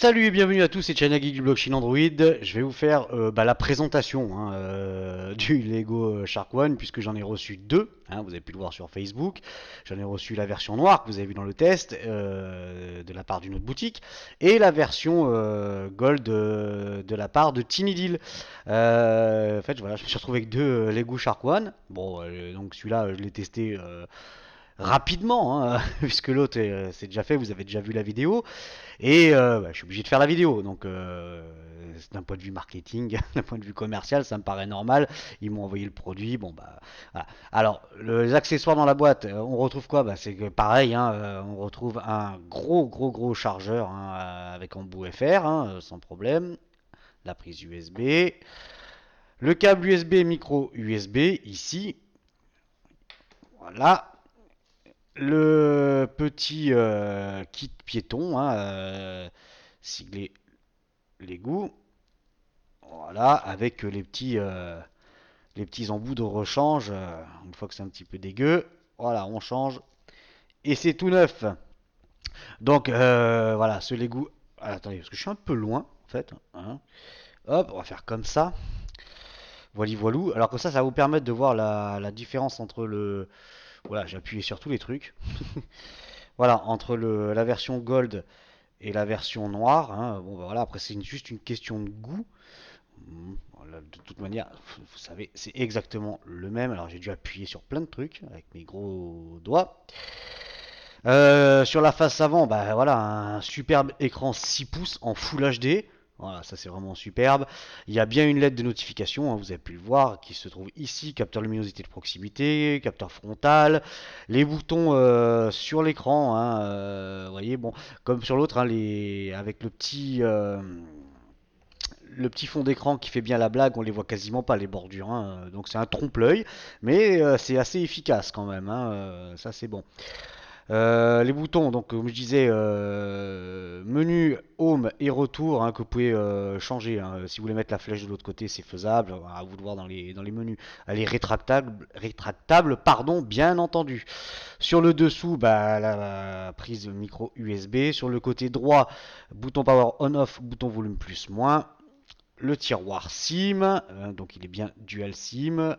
Salut et bienvenue à tous, c'est China Geek du blockchain Android. Je vais vous faire la présentation du Lego Shark One puisque j'en ai reçu deux. Vous avez pu le voir sur Facebook. J'en ai reçu la version noire que vous avez vu dans le test de la part d'une autre boutique et la version gold de la part de Tiny Deal. En fait, voilà, je me suis retrouvé avec deux Lego Shark One. Bon, donc celui-là, je l'ai testé rapidement, puisque l'autre c'est déjà fait, vous avez déjà vu la vidéo. Et je suis obligé de faire la vidéo, donc d'un point de vue marketing, d'un point de vue commercial, ça me paraît normal. Ils m'ont envoyé le produit, bon bah voilà. Alors les accessoires dans la boîte, on retrouve quoi? C'est que pareil, on retrouve un gros chargeur avec embout FR, sans problème. La prise USB, le câble USB micro USB ici, voilà. Le petit kit piéton, siglé l'égout. Voilà, avec les petits embouts de rechange. Une fois que c'est un petit peu dégueu, voilà, on change. Et c'est tout neuf. Donc voilà, ce l'égout. Ah, attendez, parce que je suis un peu loin, en fait. Hop, on va faire comme ça. Voilà, voilou. Alors comme ça va vous permettre de voir la différence entre le. Voilà, j'ai appuyé sur tous les trucs. Voilà, entre la version gold et la version noire. Bon, voilà, après, c'est juste une question de goût. Voilà, de toute manière, vous savez, c'est exactement le même. Alors j'ai dû appuyer sur plein de trucs avec mes gros doigts. Sur la face avant, voilà, un superbe écran 6 pouces en Full HD. Voilà, ça c'est vraiment superbe. Il y a bien une LED de notification, vous avez pu le voir, qui se trouve ici, capteur luminosité de proximité, capteur frontal, les boutons sur l'écran, vous voyez, bon, comme sur l'autre, avec le petit fond d'écran qui fait bien la blague, on les voit quasiment pas les bordures, donc c'est un trompe-l'œil, mais c'est assez efficace quand même, ça c'est bon. Les boutons, donc comme je disais, menu, home et retour, que vous pouvez changer. Si vous voulez mettre la flèche de l'autre côté, c'est faisable. À vous de voir dans les menus. Elle est rétractable, pardon, bien entendu. Sur le dessous, la prise micro USB. Sur le côté droit, bouton power on-off, bouton volume plus moins. Le tiroir SIM, donc il est bien dual SIM.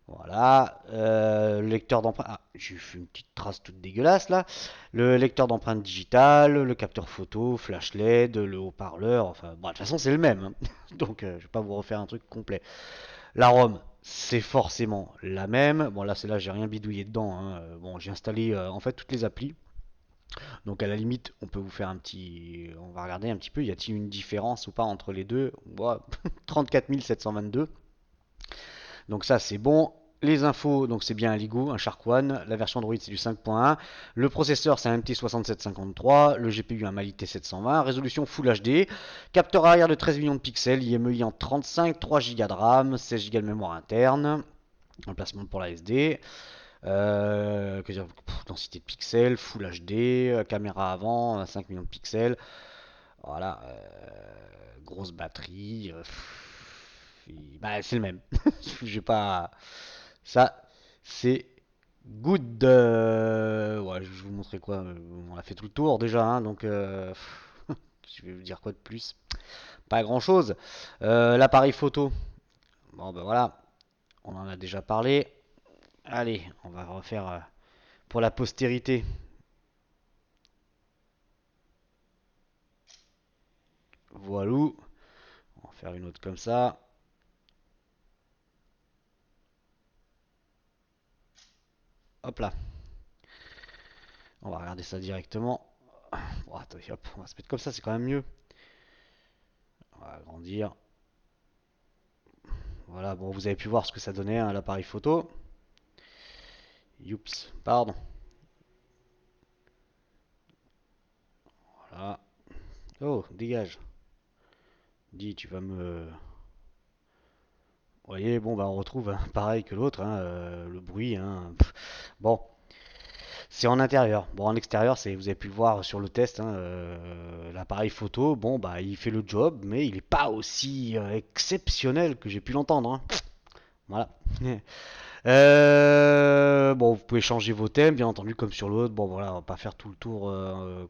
Voilà, le lecteur d'empreinte. Ah, j'ai fait une petite trace toute dégueulasse là. Le lecteur d'empreinte digitale, le capteur photo, flash LED, le haut-parleur. Enfin, bon, de toute façon, c'est le même. Donc, je vais pas vous refaire un truc complet. La ROM, c'est forcément la même. Bon, là, c'est là, j'ai rien bidouillé dedans. Bon, j'ai installé en fait toutes les applis. Donc, à la limite, on peut vous faire un petit. On va regarder un petit peu. Y a-t-il une différence ou pas entre les deux? Bon, 34 722. Donc ça c'est bon. Les infos, donc c'est bien un Ligo, un Shark One. La version Android c'est du 5.1. Le processeur c'est un MT6753. Le GPU un Mali T720. Résolution Full HD. Capteur arrière de 13 millions de pixels. IMEI en 35. 3 Go de RAM. 16 Go de mémoire interne. Emplacement pour la SD. Densité de pixels. Full HD. Caméra avant. 5 millions de pixels. Voilà. Grosse batterie. C'est le même. J'ai pas. Ça, c'est good. Ouais, je vais vous montrer quoi. On a fait tout le tour déjà, donc je vais vous dire quoi de plus. Pas grand chose. L'appareil photo. Bon, ben voilà, on en a déjà parlé. Allez, on va refaire pour la postérité. Voilà. On va faire une autre comme ça. Hop là. On va regarder ça directement. Bon, attendez, hop, on va se mettre comme ça, c'est quand même mieux. On va agrandir. Voilà, bon, vous avez pu voir ce que ça donnait, l'appareil photo. Youps, pardon. Voilà. Oh, dégage. Dis, tu vas me. Vous voyez, bon, on retrouve pareil que l'autre, le bruit. Bon, c'est en intérieur. Bon, en extérieur, vous avez pu le voir sur le test, l'appareil photo, bon, il fait le job, mais il n'est pas aussi exceptionnel que j'ai pu l'entendre. Voilà. Bon, vous pouvez changer vos thèmes, bien entendu, comme sur l'autre. Bon, voilà, on va pas faire tout le tour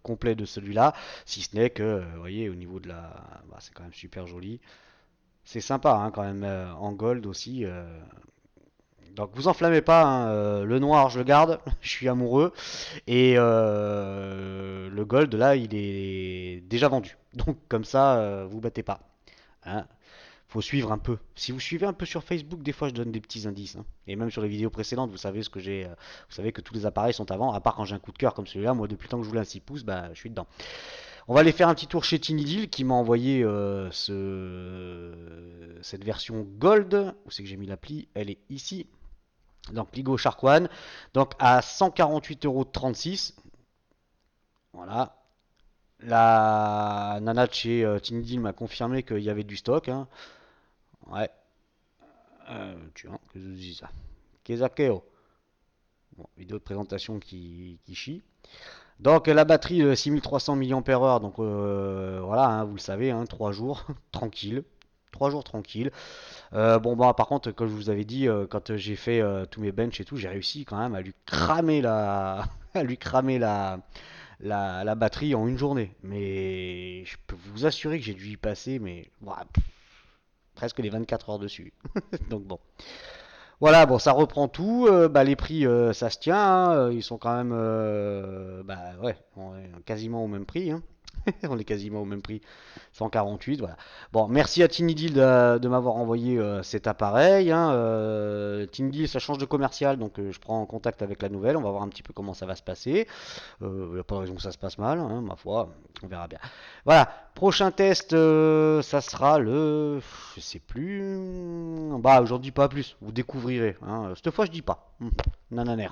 complet de celui-là, si ce n'est que, vous voyez, au niveau de la, bah, c'est quand même super joli. C'est sympa, hein, quand même, en gold aussi. Donc, vous enflammez pas, hein, le noir, je le garde, je suis amoureux. Et le gold, là, il est déjà vendu. Donc, comme ça, vous battez pas. Hein. Faut suivre un peu. Si vous suivez un peu sur Facebook, des fois je donne des petits indices, hein. Et même sur les vidéos précédentes, vous savez ce que j'ai. Vous savez que tous les appareils sont avant, à part quand j'ai un coup de cœur comme celui-là. Moi, depuis le temps que je voulais un 6 pouces, bah, je suis dedans. On va aller faire un petit tour chez Tinidil qui m'a envoyé cette version Gold. Où c'est que j'ai mis l'appli? Elle est ici. Donc Ligo Shark One. Donc à 148,36 €. Voilà. La nana de chez Tinidil m'a confirmé qu'il y avait du stock, hein. Ouais. Tu vois, que je dis ça. Kezakeo. Bon, vidéo de présentation qui chie. Donc la batterie 6300 mAh, donc voilà, hein, vous le savez, hein, 3 jours tranquille. 3 jours tranquille. Bon, bah, par contre, comme je vous avais dit, quand j'ai fait tous mes bench et tout, j'ai réussi quand même à lui cramer à lui cramer la batterie en une journée. Mais je peux vous assurer que j'ai dû y passer, mais ouah, presque les 24 heures dessus. Donc bon. Voilà, bon, ça reprend tout. Bah, les prix, ça se tient, hein, ils sont quand même, bah ouais, on est quasiment au même prix, hein. On est quasiment au même prix, 148, voilà. Bon, merci à Tinidil de m'avoir envoyé cet appareil, hein. Tinidil, ça change de commercial, donc je prends en contact avec la nouvelle. On va voir un petit peu comment ça va se passer. Il n'y a pas de raison que ça se passe mal, hein, ma foi. On verra bien. Voilà, prochain test, ça sera le. Je sais plus. Bah, j'en dis pas plus, vous découvrirez, hein. Cette fois, je dis pas. Nananer.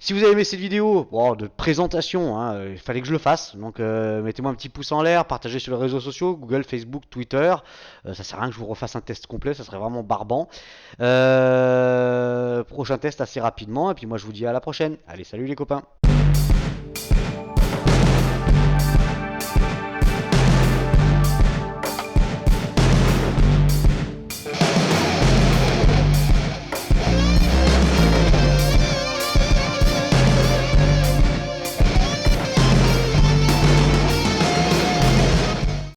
Si vous avez aimé cette vidéo bon, de présentation, hein, il fallait que je le fasse. Donc mettez-moi un petit pouce en l'air, partagez sur les réseaux sociaux, Google, Facebook, Twitter. Ça sert à rien que je vous refasse un test complet, ça serait vraiment barbant. Prochain test assez rapidement, et puis moi je vous dis à la prochaine. Allez, salut les copains.